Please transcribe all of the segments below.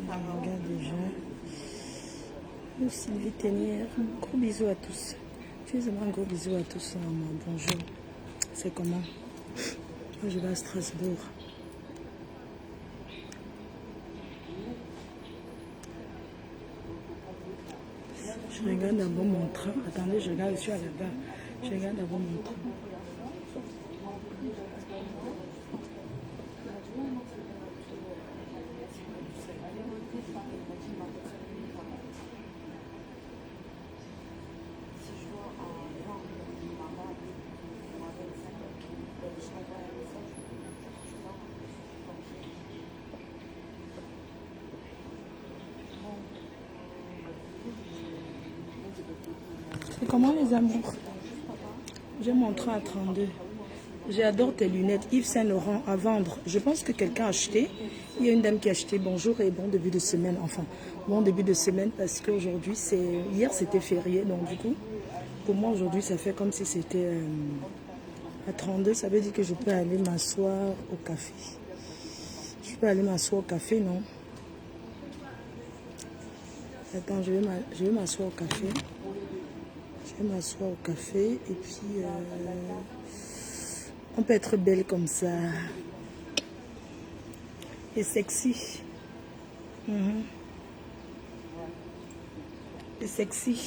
Regarde déjà. Sylvie Ténière, gros bisous à tous. Excusez-moi, un gros bisou à tous. Bonjour. C'est comment? Moi, je vais à Strasbourg. Je regarde d'abord mon train. Attendez, je regarde, je suis à la gare. Je regarde d'abord mon train. C'est comment les amours? J'ai mon train à 32. J'adore tes lunettes. Yves Saint Laurent à vendre. Je pense que quelqu'un a acheté. Il y a une dame qui a acheté. Bonjour et bon début de semaine. Enfin, bon début de semaine parce qu'aujourd'hui, hier c'était férié. Donc du coup, pour moi aujourd'hui, ça fait comme si c'était à 32. Ça veut dire que je peux aller m'asseoir au café. Je peux aller m'asseoir au café, non? Attends, je vais m'asseoir au café. Je vais m'asseoir au café et puis on peut être belle comme ça et sexy. Et sexy.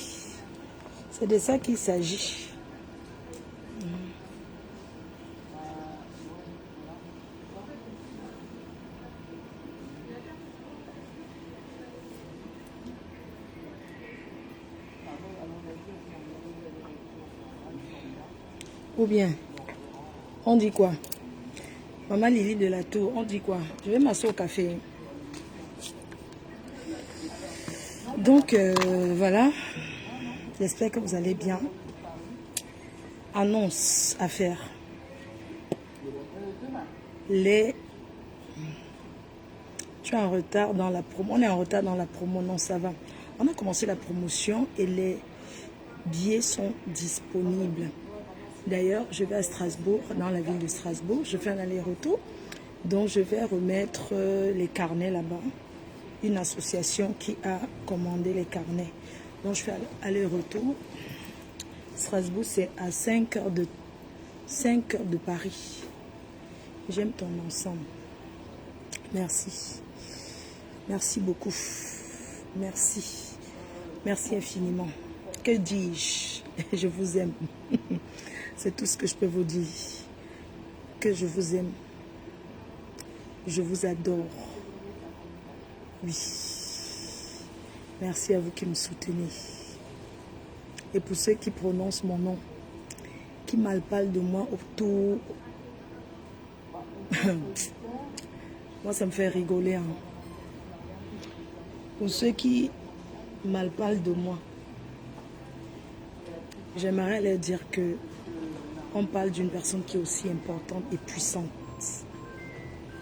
C'est de ça qu'il s'agit. Ou bien, on dit quoi? Maman Lily de la Tour, on dit quoi? Je vais m'asseoir au café. Donc, voilà. J'espère que vous allez bien. Annonce à faire. Tu es en retard dans la promo. On est en retard dans la promo. Non, ça va. On a commencé la promotion et les billets sont disponibles. D'ailleurs, je vais à Strasbourg, dans la ville de Strasbourg. Je fais un aller-retour. Donc, je vais remettre les carnets là-bas. Une association qui a commandé les carnets. Donc, je fais aller-retour. Strasbourg, c'est à 5 heures de Paris. J'aime ton ensemble. Merci. Merci beaucoup. Merci. Merci infiniment. Que dis-je? Je vous aime. C'est tout ce que je peux vous dire. Que je vous aime. Je vous adore. Oui. Merci à vous qui me soutenez. Et pour ceux qui prononcent mon nom, qui mal parlent de moi autour. Moi, ça me fait rigoler. Hein. Pour ceux qui mal parlent de moi, j'aimerais leur dire que on parle d'une personne qui est aussi importante et puissante.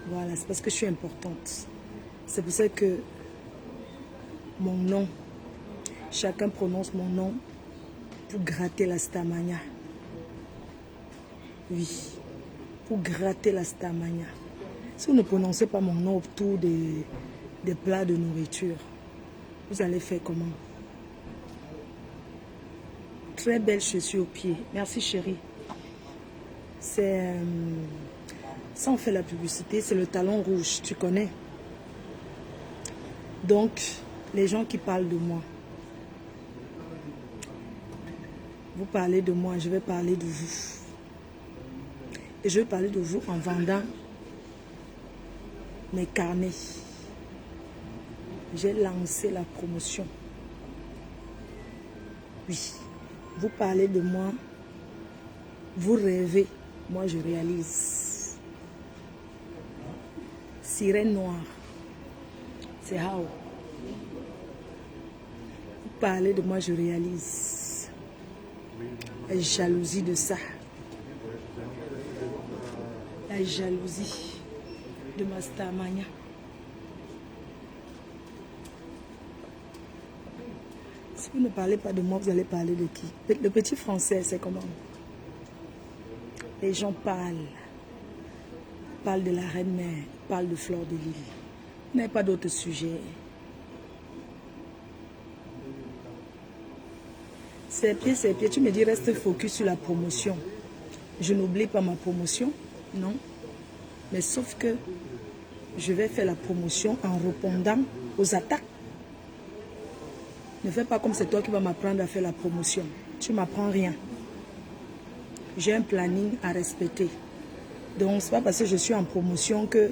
Voilà, c'est parce que je suis importante. C'est pour ça que mon nom, chacun prononce mon nom pour gratter la stamania. Oui, pour gratter la stamania. Si vous ne prononcez pas mon nom autour des plats de nourriture, vous allez faire comment? Très belle chaussure aux pieds. Merci chérie. C'est... ça on fait la publicité, c'est le talon rouge, tu connais. Donc, les gens qui parlent de moi, vous parlez de moi, je vais parler de vous. Et je vais parler de vous en vendant mes carnets. J'ai lancé la promotion. Oui, vous parlez de moi, vous rêvez, moi je réalise. Sirène noire, c'est how. Vous parlez de moi, je réalise. La jalousie de ça. La jalousie de ma Starmania. Si vous ne parlez pas de moi, vous allez parler de qui? Le petit français, c'est comment? Les gens parlent. Parlent de la reine-mère, parlent de Fleur de Lys. Il n'y a pas d'autre sujet. C'est pieds, tu me dis reste focus sur la promotion. Je n'oublie pas ma promotion, non. Mais sauf que je vais faire la promotion en répondant aux attaques. Ne fais pas comme c'est toi qui vas m'apprendre à faire la promotion. Tu ne m'apprends rien. J'ai un planning à respecter. Donc, ce n'est pas parce que je suis en promotion que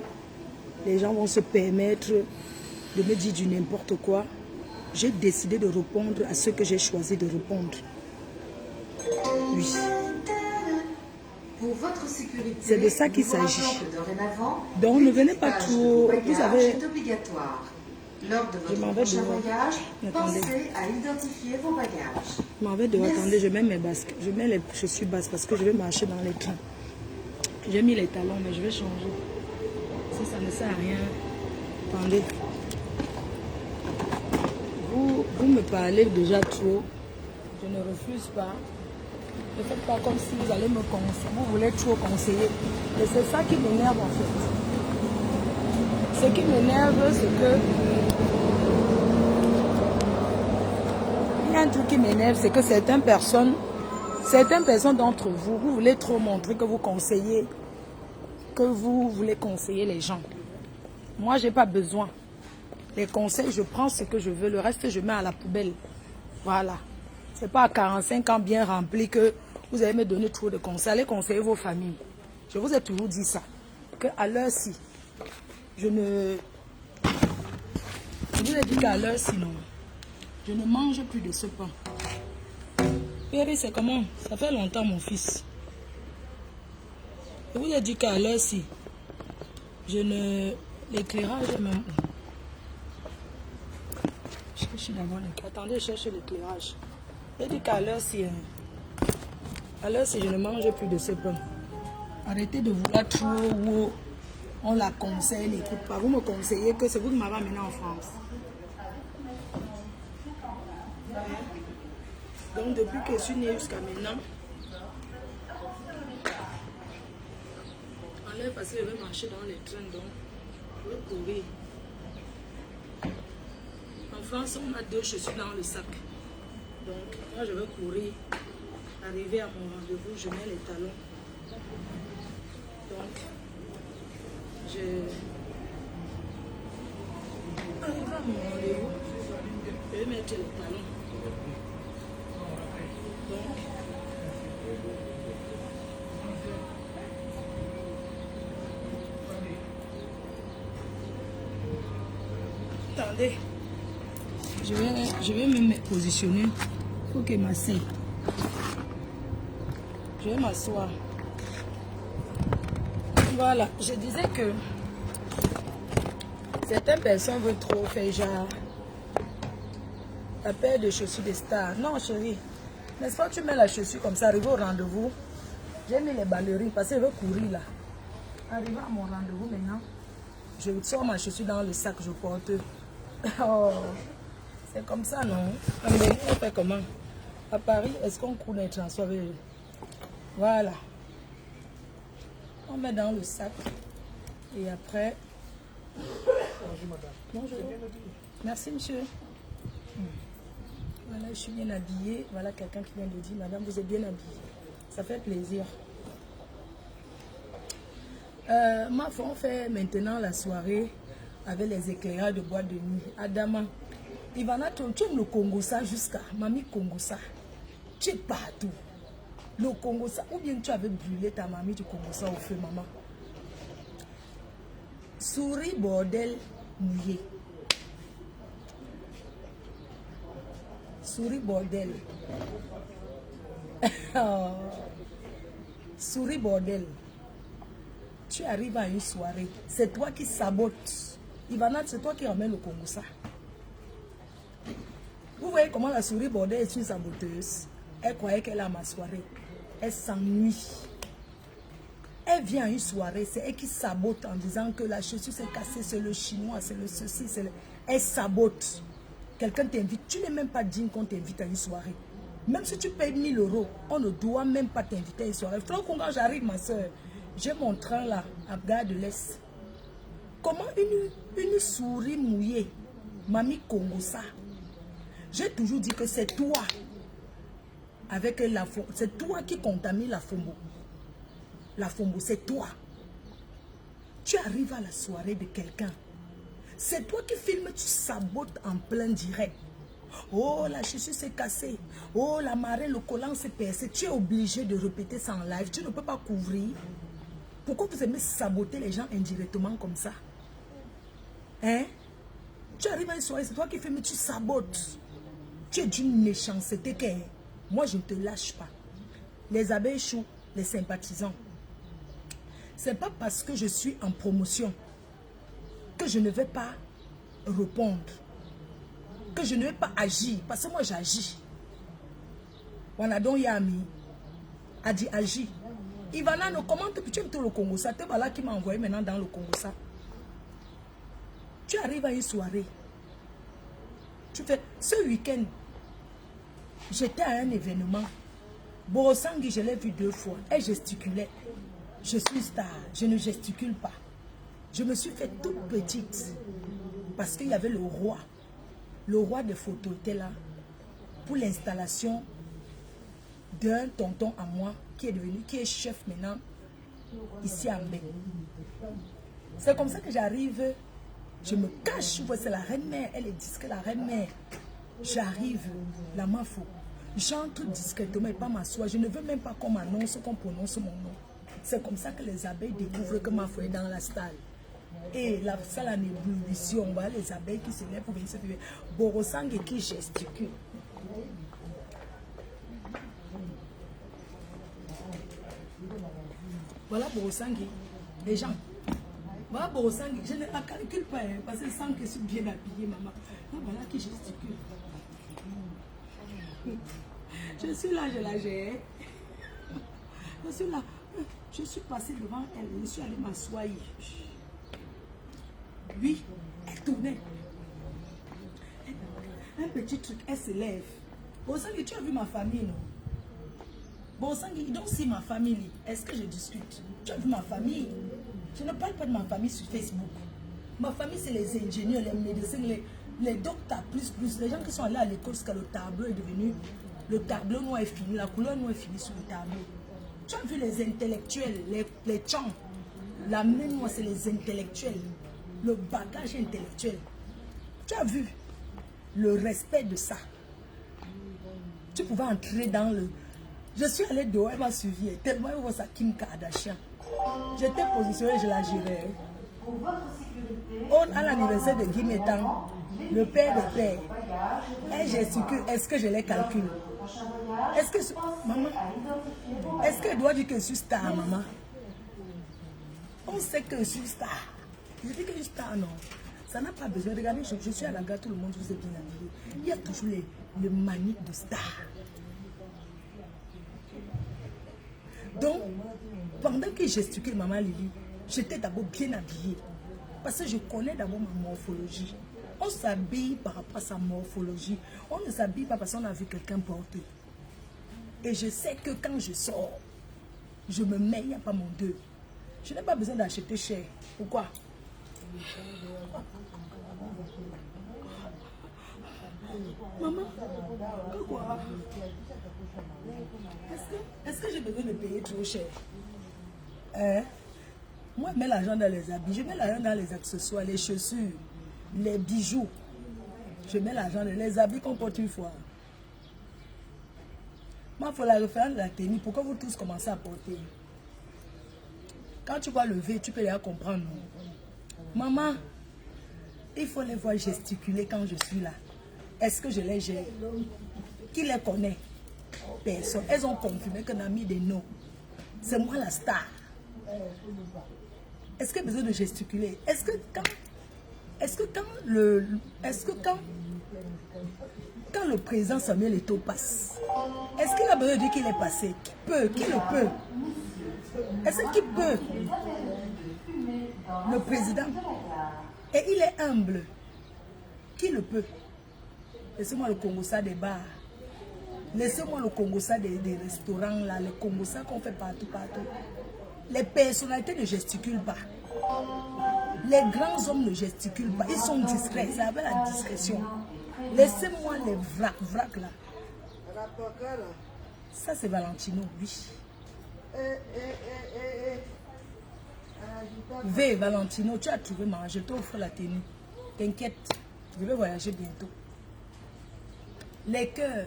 les gens vont se permettre de me dire du n'importe quoi. J'ai décidé de répondre à ce que j'ai choisi de répondre. Oui. Pour votre sécurité, c'est de ça qu'il s'agit. Donc, ne venez pas trop. Vous avez... est obligatoire. Lors de votre prochain voyage, pensez à identifier vos bagages. Je m'en vais dehors. Attendez, je mets mes basques. Je mets les chaussures basses parce que je vais marcher dans les trains. J'ai mis les talons, mais je vais changer. Si ça ne sert à rien. Attendez. Vous me parlez déjà trop. Je ne refuse pas. Ne faites pas comme si vous allez me conseiller. Vous voulez trop conseiller. Et c'est ça qui m'énerve en fait. Ce qui m'énerve, c'est que... Il y a un truc qui m'énerve, c'est que certaines personnes d'entre vous, vous voulez trop montrer que vous conseillez, que vous voulez conseiller les gens. Moi, je n'ai pas besoin. Les conseils, je prends ce que je veux. Le reste, je mets à la poubelle. Voilà. Ce n'est pas à 45 ans bien rempli que vous allez me donner trop de conseils. Allez conseiller vos familles. Je vous ai toujours dit ça. Qu'à l'heure-ci, je vous ai dit qu'à l'heure-ci, non. Je ne mange plus de ce pain. Péri, c'est comment? Ça fait longtemps, mon fils. Je vous ai dit qu'à l'heure-ci, je ne... L'éclairage est même... Cherchez d'abord l'éclairage. Attendez, cherchez l'éclairage. J'ai dit qu'à l'heure-ci, je ne mange plus de ce pain. Arrêtez de vouloir trop où on la conseille, n'écoute pas. Vous me conseillez que c'est vous qui m'avez amené en France. Donc depuis que je suis née jusqu'à maintenant, enlève parce que je vais marcher dans les trains, donc je vais courir. En France, on a 2 chaussures dans le sac. Donc moi je vais courir, arriver à mon rendez-vous, je mets les talons. Donc je arrive à mon rendez-vous, je vais mettre les talons. Donc, attendez, je vais me positionner. Il faut que m'assieds. Je vais m'asseoir. Voilà, je disais que certaines personnes veulent trop faire genre la paire de chaussures des stars. Non, chérie. N'est-ce pas, tu mets la chaussure comme ça, arrive au rendez-vous. J'ai mis les ballerines parce que je veux courir là. Arrivé à mon rendez-vous maintenant, je sors ma chaussure dans le sac que je porte. Oh, c'est comme ça, non? Mais on fait comment? À Paris, est-ce qu'on court dans les transports? Voilà. On met dans le sac. Et après... Bonjour, madame. Bonjour. Merci, monsieur. Voilà, je suis bien habillée. Voilà quelqu'un qui vient de dire, madame, vous êtes bien habillée. Ça fait plaisir. Ma foi, on fait maintenant la soirée avec les éclairages de boîte de nuit. Adama, Ivana, tu aimes le Congo ça jusqu'à Mamie Congo ça. Tu es partout. Le Congo ça. Ou bien tu avais brûlé ta mamie du Congo ça au feu, maman. Souris, bordel, mouillé. Souris bordel. Souris bordel. Tu arrives à une soirée. C'est toi qui sabotes. Ivana, c'est toi qui ramène le Congo ça. Vous voyez comment la souris bordée est une saboteuse. Elle croyait qu'elle a ma soirée. Elle s'ennuie. Elle vient à une soirée, c'est elle qui sabote en disant que la chaussure s'est cassée, c'est le chinois, c'est le ceci, c'est le... Elle sabote. Quelqu'un t'invite, tu n'es même pas digne qu'on t'invite à une soirée. Même si tu payes 1000 €, on ne doit même pas t'inviter à une soirée. Quand j'arrive, ma soeur, j'ai mon train là, à Gare de l'Est. Comment une souris mouillée m'a mis Congo ça? J'ai toujours dit que c'est toi. Avec la fombo. C'est toi qui contamine la fombo. La fombo, c'est toi. Tu arrives à la soirée de quelqu'un. C'est toi qui filmes, tu sabotes en plein direct. Oh, la chaussure s'est cassée. Oh, la marée, le collant s'est percé. Tu es obligé de répéter ça en live. Tu ne peux pas couvrir. Pourquoi vous aimez saboter les gens indirectement comme ça? Hein? Tu arrives à une soirée, c'est toi qui filmes, tu sabotes. Tu es d'une méchanceté que moi, je ne te lâche pas. Les abeilles choues, les sympathisants. C'est pas parce que je suis en promotion que je ne vais pas répondre, que je ne vais pas agir, parce que moi j'agis. Wanadon Yami a dit agis. Ivana, no, comment tu aimes tout le Congo ça? C'est voilà qui m'a envoyé maintenant dans le Congo ça. Tu arrives à une soirée, tu fais ce week-end, j'étais à un événement. Borosangi, je l'ai vu 2 fois. Elle gesticulait. Je suis star, je ne gesticule pas. Je me suis fait toute petite parce qu'il y avait le roi. Le roi des photos était là pour l'installation d'un tonton à moi qui est chef maintenant ici à Mbé. C'est comme ça que j'arrive, je me cache, c'est la reine-mère, elle est discrète, la reine-mère. J'arrive, la mafo, j'entre discrètement et pas m'asseoir. Je ne veux même pas qu'on m'annonce, qu'on prononce mon nom. C'est comme ça que les abeilles découvrent que ma foi est dans la salle. Et la salle en ébullition, on voit les abeilles qui se lèvent pour venir se faire. Borosang et qui gesticule. Voilà Borosangui, les gens. Voilà Borosangui, je ne la calcule pas, hein, parce que sans que je suis bien habillée, maman. Non, voilà qui gesticule. Je suis là, je la gère. Je suis là. Je suis passée devant elle, je suis allée m'asseoir. Oui, elle tournait. Un petit truc, elle se lève. Borosangui, tu as vu ma famille, non? Borosangui, donc si ma famille, est-ce que je discute? Tu as vu ma famille? Je ne parle pas de ma famille sur Facebook. Ma famille, c'est les ingénieurs, les médecins, les docteurs, plus, les gens qui sont allés à l'école, parce que le tableau est devenu, le tableau noir est fini, la couleur noire est finie sur le tableau. Tu as vu les intellectuels, les chants, la main noire, c'est les intellectuels, le bagage intellectuel. Tu as vu le respect de ça. Tu pouvais entrer dans le... Je suis allée dehors, elle m'a suivi, tellement elle voit ça Kim Kardashian. J'étais positionnée, je la gérais. À l'anniversaire de Guy Métan, le père de père, elle gesticule, est-ce que je les calcule? Est-ce que, maman, est-ce qu'elle doit dire que je suis star, maman? On sait que je suis star. Je dis que je suis star, non. Ça n'a pas besoin. Regardez, je suis à la gare, tout le monde vous est bien habillé. Il y a toujours les maniques de star. Donc, pendant que je gesticule, maman Lily, j'étais d'abord bien habillée. Parce que je connais d'abord ma morphologie. On s'habille par rapport à sa morphologie. On ne s'habille pas parce qu'on a vu quelqu'un porter. Et je sais que quand je sors, je me mets, il n'y a pas mon deux. Je n'ai pas besoin d'acheter cher. Pourquoi? Maman, pourquoi? Est-ce que j'ai besoin de payer trop cher? Moi, je mets l'argent dans les habits, je mets l'argent dans les accessoires, les chaussures, les bijoux. Je mets l'argent dans les habits qu'on porte une fois. Moi, il faut la refaire de la tenue. Pourquoi vous tous commencez à porter? Quand tu vas lever, tu peux les comprendre. Maman, il faut les voir gesticuler quand je suis là. Est-ce que je les gère? Qui les connaît? Personne. Elles ont confirmé qu'on a mis des noms. C'est moi la star. Est-ce qu'il y a besoin de gesticuler? Est-ce que quand quand le président Samuel Eto'o passe, est-ce qu'il a besoin de dire qu'il est passé? Qui peut? Qui le peut? Est-ce qu'il peut? Le président. Et il est humble. Qui le peut? Laissez-moi le Congo ça des bars. Laissez-moi le Congo ça des restaurants là. Le Congo ça qu'on fait partout, partout. Les personnalités ne gesticulent pas. Les grands hommes ne gesticulent pas. Ils sont discrets. C'est avec la discrétion. Laissez-moi les vracs là. Ça c'est Valentino, oui. V, Valentino, tu as trouvé maman, je t'offre la tenue. T'inquiète, je vais voyager bientôt. Les cœurs,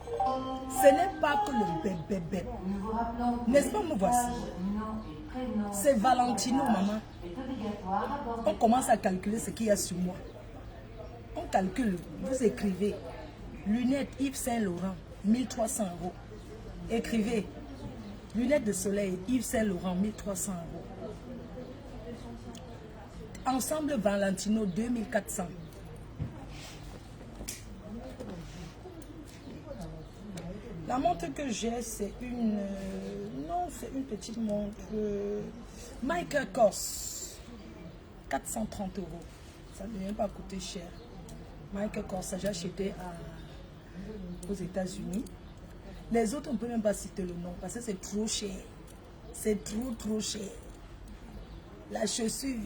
ce n'est pas que le bébé. N'est-ce pas, me voici? C'est Valentino, maman. On commence à calculer ce qu'il y a sur moi. On calcule, vous écrivez. Lunettes Yves Saint Laurent, 1300 €. Écrivez. Lunettes de soleil Yves Saint Laurent, 1300 €. Ensemble Valentino, 2400. La montre que j'ai, c'est une... non, c'est une petite montre... Michael Kors. 430 €. Ça ne vient pas coûter cher. Michael Kors, ça j'ai acheté aux États-Unis. Les autres, on ne peut même pas citer le nom parce que c'est trop cher. C'est trop cher. La chaussure...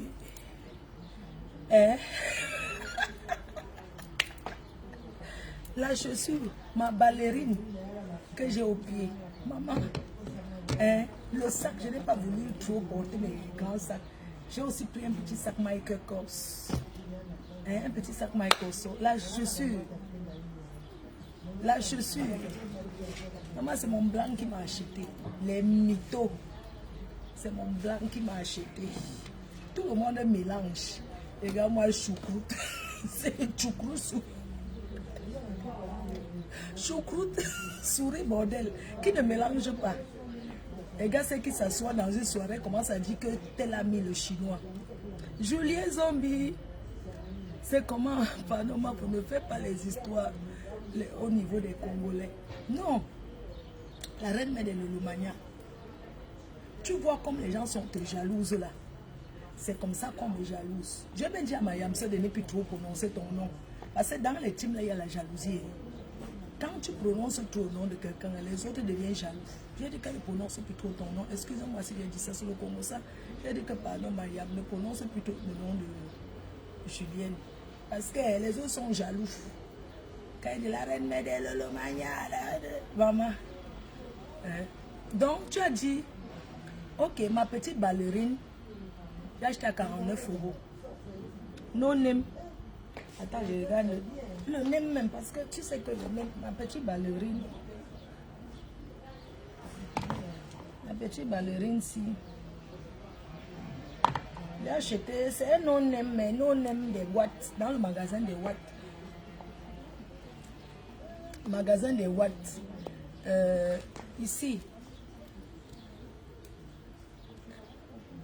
Hein? La chaussure, ma ballerine que j'ai au pied. Maman, hein? Le sac, je n'ai pas voulu trop porter mes grands sacs. J'ai aussi pris un petit sac Michael Kors. Hein? Un petit sac Michael Kors. La chaussure. La chaussure. Maman, c'est mon blanc qui m'a acheté. Les mythos. C'est mon blanc qui m'a acheté. Tout le monde mélange. Regarde-moi le choucroute. C'est le choucroute. Choucroute, souris, bordel. Qui ne mélange pas. Les gars, c'est qui s'assoit dans une soirée, commence à dire que tel ami le chinois. Julien Zombie. C'est comment, pardon, pour ne faire pas les histoires au niveau des Congolais. Non. La reine mère de l'Olomania. Tu vois comme les gens sont jalouses là. C'est comme ça qu'on me jalouse. Je vais dire à Mayam de ne plus trop prononcer ton nom. Parce que dans les teams là, il y a la jalousie. Quand tu prononces trop le nom de quelqu'un, les autres deviennent jaloux. J'ai dit qu'elle ne prononce plus trop ton nom. Excusez-moi si j'ai dit ça sur le Congo. J'ai dit que pardon, Mayam ne prononce plutôt le nom de Julienne. Parce que les autres sont jaloux. Quand elle dit la reine mère de l'Olomania, maman. Hein? Donc tu as dit, ok, ma petite ballerine, j'ai acheté à 49 €. Non name. Attends, je regarde le name même parce que tu sais que le name, ma petite ballerine. La petite ballerine si. J'ai acheté, c'est un non-name, mais non-name des Watts, dans le magasin des Watts. Magasin des Watts. Ici.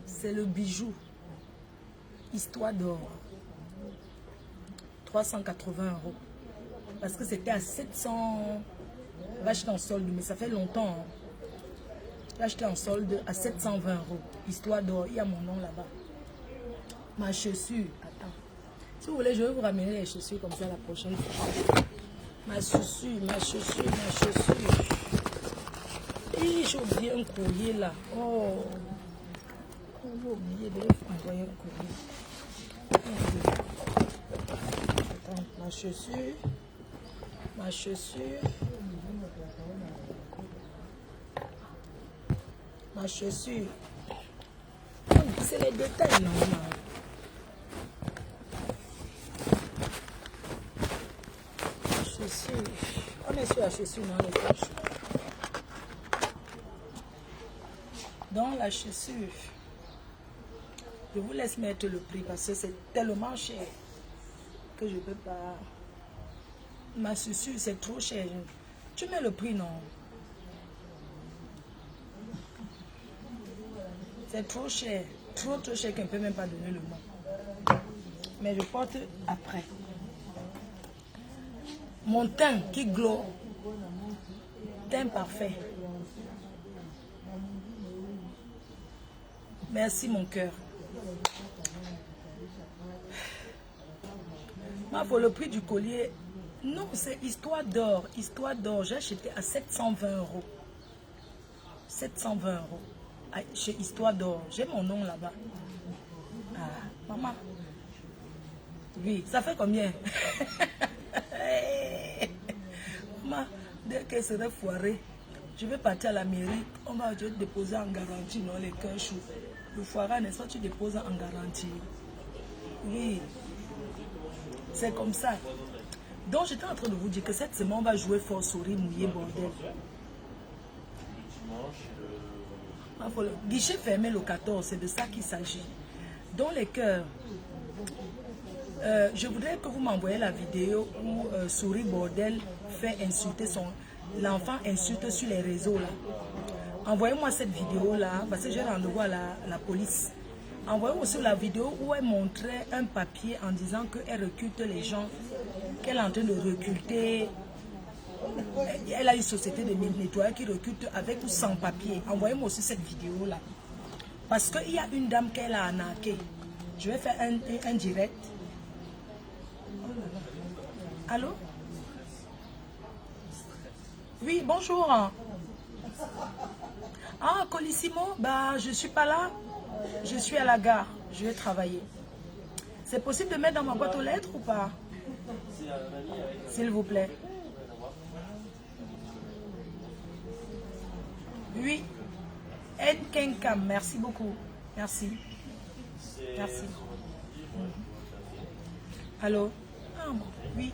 C'est le bijou. Histoire d'or. 380 €. Parce que c'était à 700. J'ai acheté en solde, mais ça fait longtemps. Hein. J'ai acheté en solde à 720 €. Histoire d'or, il y a mon nom là-bas. Ma chaussure, attends. Si vous voulez, je vais vous ramener les chaussures comme ça la prochaine fois. Ma chaussure, ma chaussure, ma chaussure. Et j'ai oublié un courrier là. Oh. J'ai oublié de envoyer un courrier. Attends, ma chaussure. Ma chaussure. Ma chaussure. C'est les détails normalement. On est sur la chaussure dans les poches. Dans la chaussure, je vous laisse mettre le prix parce que c'est tellement cher que je ne peux pas. Ma chaussure, c'est trop cher. Tu mets le prix, non? C'est trop cher. Trop cher qu'on ne peut même pas donner le nom. Mais je porte après. Mon teint qui glow. Teint parfait. Merci mon cœur. Pour le prix du collier, non, c'est Histoire d'or. Histoire d'or, j'ai acheté à 720 €. 720 € chez Histoire d'or. J'ai mon nom là-bas. Ah, maman. Oui, ça fait combien? Maman, dès qu'elle serait foirée, je vais partir à la mairie. On va te déposer en garantie, non, les cœurs chauds. Le foirage, n'est-ce pas, tu déposes en garantie. Oui. C'est comme ça. Donc, j'étais en train de vous dire que cette semaine, on va jouer fort, souris, mouillé, bordel. Le guichet fermé le 14, c'est de ça qu'il s'agit. Dans les cœurs, je voudrais que vous m'envoyiez la vidéo où souris, bordel fait insulter l'enfant insulte sur les réseaux là. Envoyez-moi cette vidéo là, parce que j'ai rendez-vous à la police. Envoyez-moi aussi la vidéo où elle montrait un papier en disant qu'elle recrute les gens, qu'elle est en train de recruter. Elle a une société de nettoyage qui recrute avec ou sans papier. Envoyez-moi aussi cette vidéo là. Parce qu'il y a une dame qu'elle a arnaquée. Je vais faire un direct. Allô? Oui, bonjour. Ah, Colissimo, bah, je ne suis pas là. Je suis à la gare. Je vais travailler. C'est possible de mettre dans ma boîte aux lettres ou pas? S'il vous plaît. Oui. Nkenkam, merci beaucoup. Merci. Merci. Allô? Ah, oui.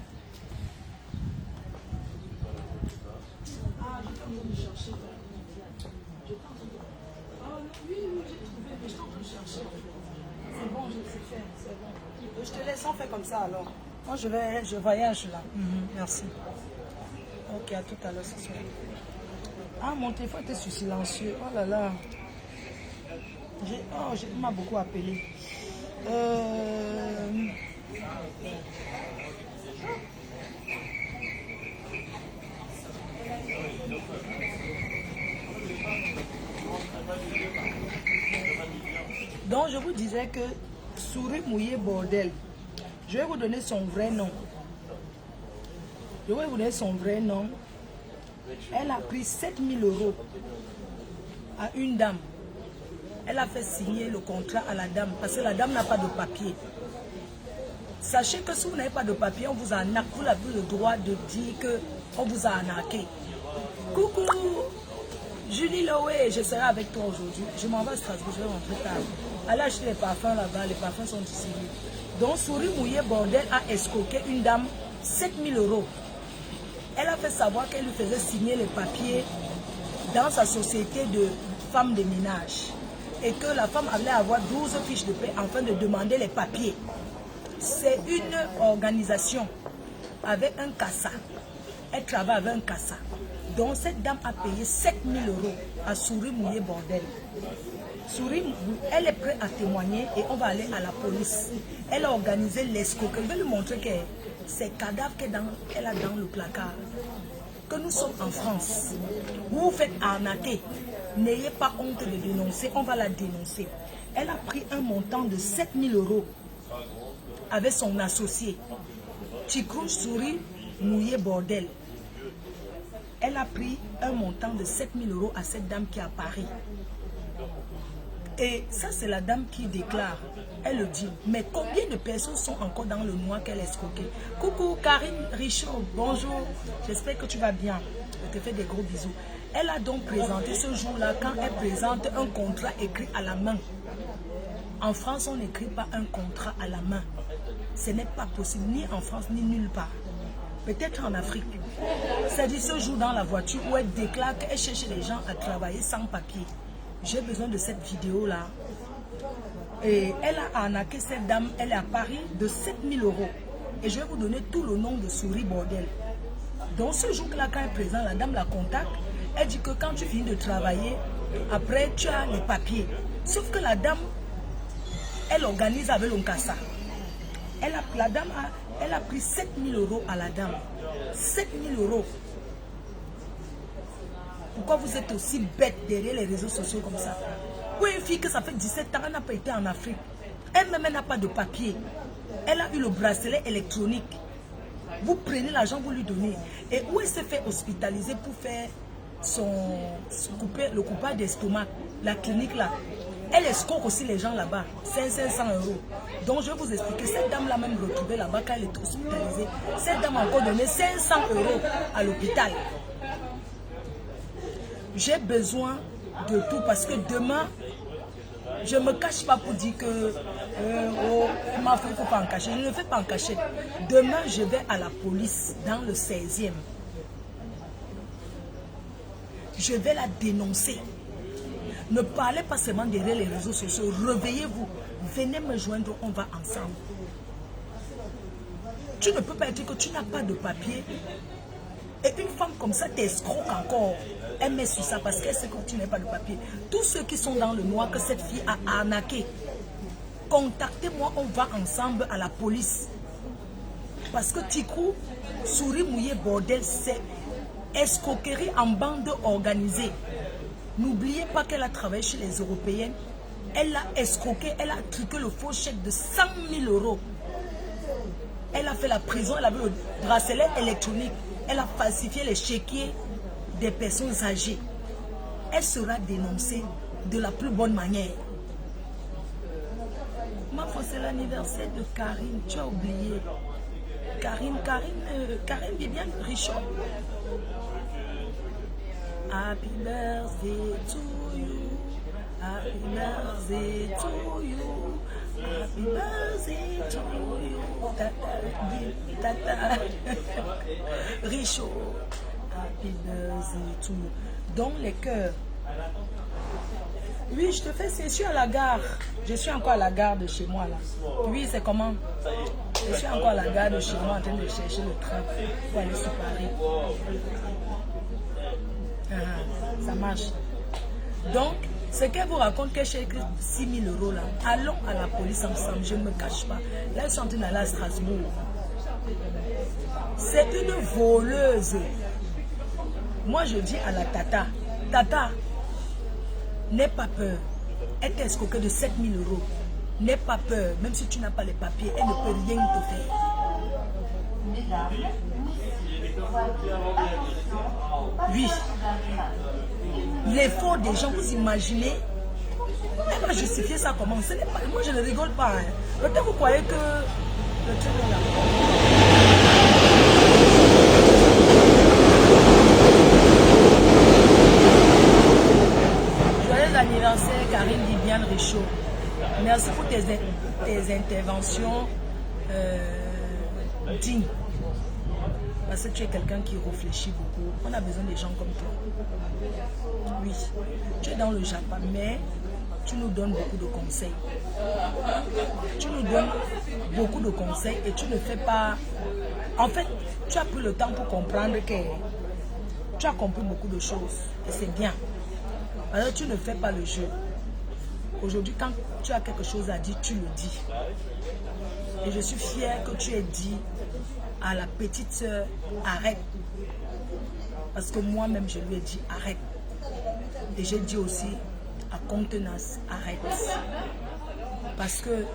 Ah, je suis en train de chercher. Oui, j'ai trouvé, mais je suis en train de chercher. C'est bon, je sais faire, c'est bon. Je te laisse, on fait comme ça alors. Moi, je voyage là. Merci. Ok, à tout à l'heure ce soir. Ah, mon téléphone était sur silencieux. Oh là là. Il m'a beaucoup appelé. Donc, je vous disais que souris mouillé bordel. Je vais vous donner son vrai nom. Je vais vous donner son vrai nom. Elle a pris 7000 € à une dame. Elle a fait signer le contrat à la dame parce que la dame n'a pas de papier. Sachez que si vous n'avez pas de papier, on vous arnaque. Vous avez le droit de dire qu'on vous a arnaqué. Coucou, Julie Loé, je serai avec toi aujourd'hui. Je m'en vais à Strasbourg, je vais rentrer tard. Allez acheter les parfums là-bas, les parfums sont ici. Donc, souris mouillé bordel a escroqué une dame 7000 €. Elle a fait savoir qu'elle lui faisait signer les papiers dans sa société de femmes de ménage. Et que la femme allait avoir 12 fiches de paie afin de demander les papiers. C'est une organisation avec un cassa. Elle travaille avec un cassa. Donc cette dame a payé 7000 € à souris mouillé bordel. Souris, elle est prête à témoigner et on va aller à la police. Elle a organisé l'escroquerie. Je vais lui montrer que ces cadavres qu'elle a dans le placard. Que nous sommes en France. Vous vous faites arnaquer. N'ayez pas honte de dénoncer. On va la dénoncer. Elle a pris un montant de 7000 € avec son associé. Tikrou souris mouillé bordel. Elle a pris un montant de 7000 € à cette dame qui est à Paris. Et ça, c'est la dame qui déclare. Elle le dit. Mais combien de personnes sont encore dans le noir qu'elle a escroqué? Coucou, Karine Richaud. Bonjour. J'espère que tu vas bien. Je te fais des gros bisous. Elle a donc présenté ce jour-là quand elle présente un contrat écrit à la main. En France, on n'écrit pas un contrat à la main. Ce n'est pas possible, ni en France, ni nulle part. Peut-être en Afrique. C'est-à-dire ce jour dans la voiture où elle déclare qu'elle cherche les gens à travailler sans papier. J'ai besoin de cette vidéo-là. Et elle a arnaqué cette dame, elle est à Paris, de 7000 €. Et je vais vous donner tout le nom de souris bordel. Donc ce jour-là, quand elle est présente, la dame la contacte. Elle dit que quand tu finis de travailler, après tu as les papiers. Sauf que la dame, elle organise avec l'Oncassa. La dame Elle a pris 7 000 € à la dame. 7 000 €. Pourquoi vous êtes aussi bête derrière les réseaux sociaux comme ça? Pour une fille que ça fait 17 ans, elle n'a pas été en Afrique. Elle-même n'a pas de papier. Elle a eu le bracelet électronique. Vous prenez l'argent, vous lui donnez. Et où elle s'est fait hospitaliser pour faire le coupage d'estomac, la clinique là. Elle escroque aussi les gens là-bas. 500 €. Donc je vais vous expliquer. Cette dame l'a même retrouvée là-bas quand elle est hospitalisée. Cette dame a encore donné 500 € à l'hôpital. J'ai besoin de tout parce que demain, je ne me cache pas pour dire que ma fille ne faut pas en cacher. Je ne le fais pas en cacher. Demain, je vais à la police dans le 16e. Je vais la dénoncer. Ne parlez pas seulement derrière les réseaux sociaux. Réveillez-vous. Venez me joindre, on va ensemble. Tu ne peux pas dire que tu n'as pas de papier. Et une femme comme ça t'escroque encore. Elle met sur ça parce qu'elle sait que tu n'as pas de papier. Tous ceux qui sont dans le noir que cette fille a arnaqué, contactez-moi, on va ensemble à la police. Parce que Tikou, souris mouillé bordel, c'est escroquerie en bande organisée. N'oubliez pas qu'elle a travaillé chez les Européennes. Elle a escroqué, elle a truqué le faux chèque de 100 000 €. Elle a fait la prison, elle avait le bracelet électronique. Elle a falsifié les chéquiers des personnes âgées. Elle sera dénoncée de la plus bonne manière. Ma foi, c'est l'anniversaire de Karine. Tu as oublié. Karine Viviane Richaud. Happy birthday to you. Happy birthday to you. Happy birthday to you. Tata. Richaud. Happy birthday to you. Donc les cœurs. Oui, je te fais, je suis à la gare. Je suis encore à la gare de chez moi là. Oui, c'est comment? Je suis encore à la gare de chez moi en train de chercher le train pour aller sur Paris. Ça marche. Donc, ce qu'elle vous raconte qu'elle cherche 6 000 € là, allons à la police ensemble, je ne me cache pas. Là, ils sont en train d'aller à Strasbourg. C'est une voleuse. Moi, je dis à la Tata, Tata, n'aie pas peur. Elle t'a escroqué de 7 000 €. N'aie pas peur, même si tu n'as pas les papiers, elle ne peut rien te faire. Oui. L'effort des gens, vous imaginez, elle va justifier ça comment? Ce n'est pas, moi je ne rigole pas. Hein. Peut-être vous croyez que le train est là. Joyeux anniversaire Karine Viviane Richaud. Merci pour tes interventions dignes. Parce que tu es quelqu'un qui réfléchit beaucoup. On a besoin des gens comme toi. Oui, tu es dans le Japon, mais tu nous donnes beaucoup de conseils. Tu nous donnes beaucoup de conseils et tu ne fais pas... En fait, tu as pris le temps pour comprendre que tu as compris beaucoup de choses. Et c'est bien. Alors tu ne fais pas le jeu. Aujourd'hui, quand tu as quelque chose à dire, tu le dis. Et je suis fière que tu aies dit à la petite sœur, arrête. Parce que moi-même, je lui ai dit, arrête. Et j'ai dit aussi à Contenance, arrête. Parce que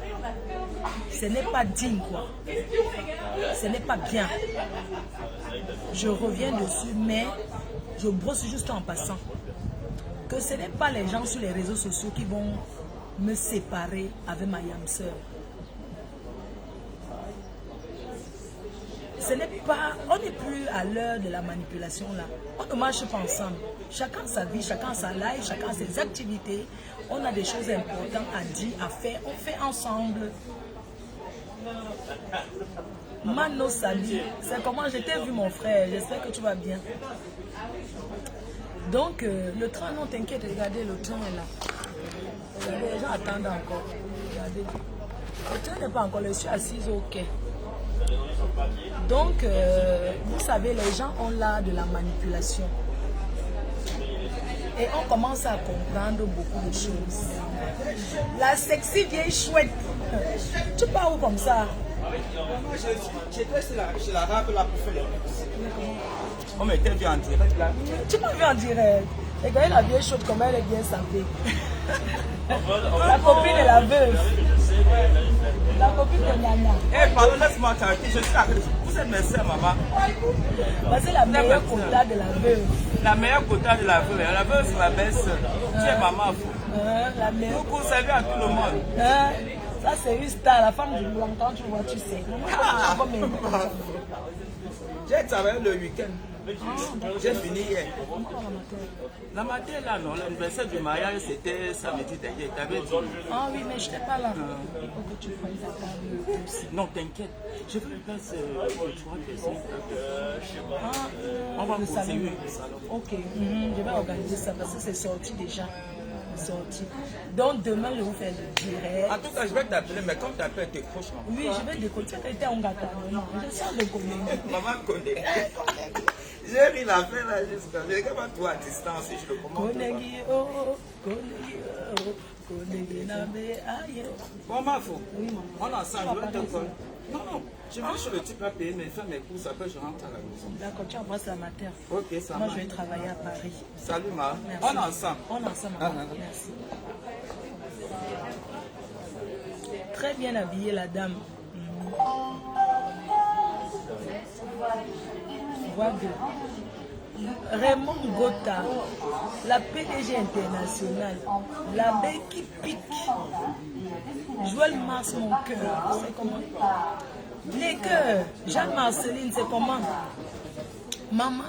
ce n'est pas digne, quoi. Ce n'est pas bien. Je reviens dessus, mais je brosse juste en passant. Que ce n'est pas les gens sur les réseaux sociaux qui vont me séparer avec ma yam sœur. Ce n'est pas, on n'est plus à l'heure de la manipulation là. On ne marche pas ensemble. Chacun sa vie, chacun sa life, chacun ses activités. On a des choses importantes à dire, à faire. On fait ensemble. Mano Sali, c'est comment je t'ai vu mon frère. J'espère que tu vas bien. Donc le train, non t'inquiète, regardez, le train est là. Regardez, les gens attendent encore. Regardez. Le train n'est pas encore là, je suis assise au quai. Donc, vous savez, les gens ont l'art de la manipulation. Et on commence à comprendre beaucoup de choses. La sexy vieille chouette. Tu pars où comme ça? J'étais chez la rave là pour faire les courses. On m'était vu en direct là. Tu m'as vu en direct. Regardez la vieille chouette, comment elle est bien sapée. La copine de la veuve. La copine de Nana. Eh, pardon, laisse-moi t'arrêter. Je suis arrêté. Vous êtes mes soeurs, maman. C'est la meilleure quota de la veuve. La meilleure quota de la veuve. La veuve, c'est ma belle-sœur. Tu es maman. La meilleure. Vous savez à tout le monde. Ça, c'est une star. La femme du blanc, quand tu vois, tu sais. J'ai travaillé le week-end. J'ai fini hier. La matin, là, non. L'anniversaire du mariage, c'était samedi dernier. T'avais dit. Ah oui, mais je n'étais pas là. Il faut que tu prennes ta table aussi. Non, t'inquiète. Je veux une place de 3 personnes. On va poser une salon. Ok, je vais organiser ça parce que c'est sorti déjà. Sorti. Donc demain, je vais vous faire le direct. En tout cas, je vais t'appeler, mais quand tu appelles, décroche. Oui, je vais décoller. Tu étais en gâteau. Je sens le connaître. Maman connaît. J'ai ri la fin là jusqu'à. Je regarde toi à distance et je le commande. Bon, ma faux. On est ensemble, je vais te coller. Non, je vais chez le type à payer, mais faire mes courses, après je rentre à la maison. D'accord, tu embrasses la mater. Ok, ça Moi, je vais travailler à Paris. Salut, ma. Merci. On est ensemble. On est ensemble. Merci. Très bien habillée, la dame. Voix de Raymond Gota, la PDG internationale, la baie qui pique. Joël Mars, mon cœur, c'est comment? Les cœurs, Jeanne-Marceline, c'est comment? Maman,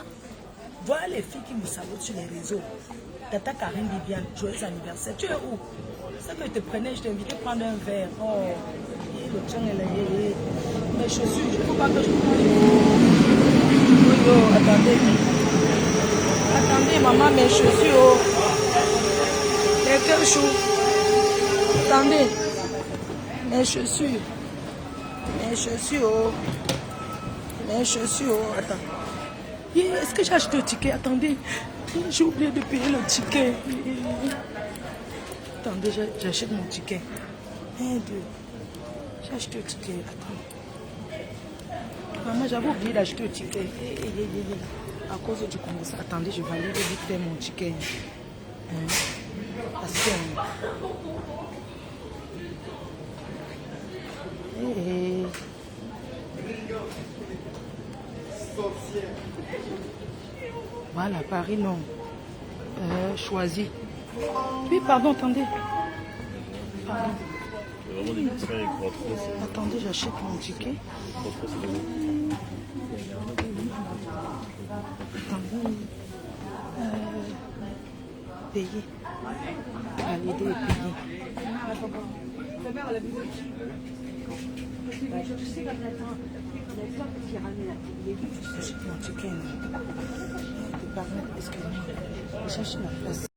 voilà les filles qui me sabotent sur les réseaux. Tata Karine Viviane, joyeux anniversaire. Tu es où? C'est que je te prenais, je t'invitais à prendre un verre. Oh, le tien, mes chaussures, je ne faut pas que je attendez. Attendez, maman, mes chaussures. Les cœurs chauds. Attendez. Mes chaussures. Mes chaussures. Mes chaussures. Attends. Est-ce que j'ai acheté le ticket? Attendez. J'ai oublié de payer le ticket. Attendez, j'achète mon ticket. 1, 2. J'ai acheté le ticket. Attends. Maman, j'avais oublié d'acheter le ticket. À cause du congrès. Attendez, je vais aller vite faire mon ticket. Parce que... Voilà, Paris, non. Choisi. Oui, pardon, attendez. Pardon. Vraiment des petits avec attendez, j'achète mon ticket. Attendez. Payer. Valider et payer. J'achète mon ticket. Excusez-moi. Je cherche la place.